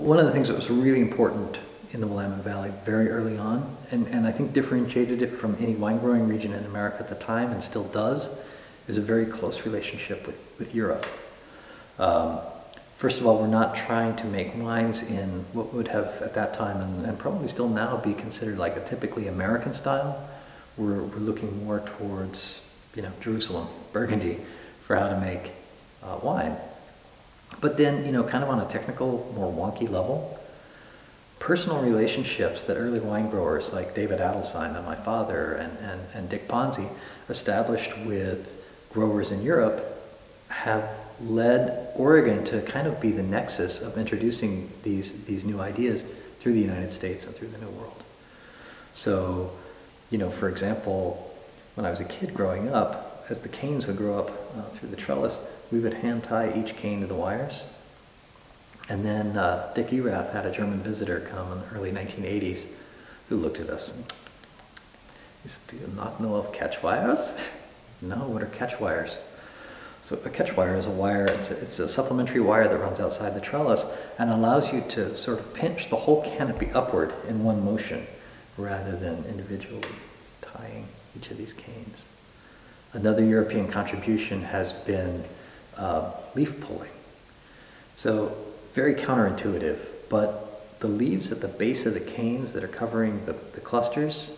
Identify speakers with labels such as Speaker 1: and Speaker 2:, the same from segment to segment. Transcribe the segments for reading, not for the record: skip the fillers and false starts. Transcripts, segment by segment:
Speaker 1: one of the things that was really important in the Willamette Valley very early on, and I think differentiated it from any wine growing region in America at the time, and still does, is a very close relationship with Europe. First of all, we're not trying to make wines in what would have at that time, and probably still now, be considered like a typically American style. We're looking more towards, Jerusalem, Burgundy, for how to make wine. But then, kind of on a technical, more wonky level, personal relationships that early wine growers like David Adelstein and my father and Dick Ponzi established with growers in Europe have led Oregon to kind of be the nexus of introducing these new ideas through the United States and through the New World. So, for example, when I was a kid growing up, as the canes would grow up through the trellis, we would hand tie each cane to the wires. And then Dick Erath had a German visitor come in the early 1980s who looked at us and he said, "Do you not know of catch wires?" "No, what are catch wires?" So a catch wire is a wire, it's a supplementary wire that runs outside the trellis and allows you to sort of pinch the whole canopy upward in one motion rather than individually tying each of these canes. Another European contribution has been leaf pulling. So very counterintuitive, but the leaves at the base of the canes that are covering the clusters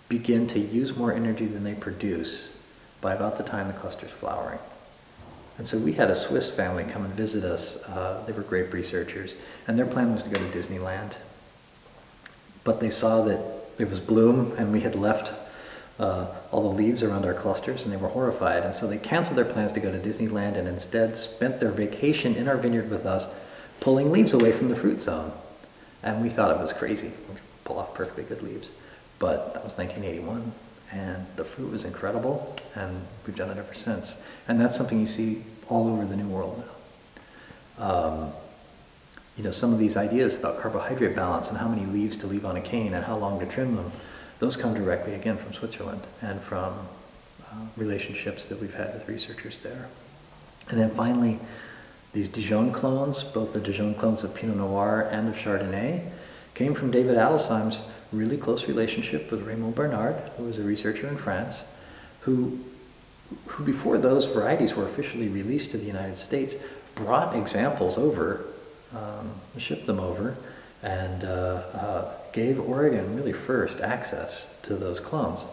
Speaker 1: begin to use more energy than they produce by about the time the cluster's flowering. And so we had a Swiss family come and visit us. They were grape researchers, and their plan was to go to Disneyland. But they saw that it was bloom, and we had left all the leaves around our clusters, and they were horrified. And so they canceled their plans to go to Disneyland and instead spent their vacation in our vineyard with us, pulling leaves away from the fruit zone. And we thought it was crazy. We'd pull off perfectly good leaves. But that was 1981. And the fruit was incredible, and we've done it ever since. And that's something you see all over the New World now. Some of these ideas about carbohydrate balance and how many leaves to leave on a cane and how long to trim them, those come directly again from Switzerland and from relationships that we've had with researchers there. And then finally, these Dijon clones, both the Dijon clones of Pinot Noir and of Chardonnay, came from David Adelsteim's really close relationship with Raymond Bernard, who was a researcher in France, who before those varieties were officially released to the United States, brought examples over, shipped them over, and gave Oregon really first access to those clones.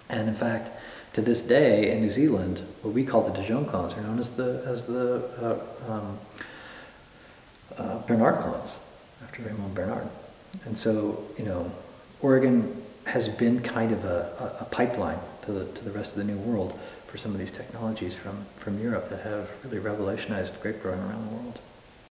Speaker 1: And in fact, to this day in New Zealand, what we call the Dijon clones are known as the Bernard clones, after Raymond Bernard. And so, Oregon has been kind of a pipeline to the rest of the New World for some of these technologies from Europe that have really revolutionized grape growing around the world.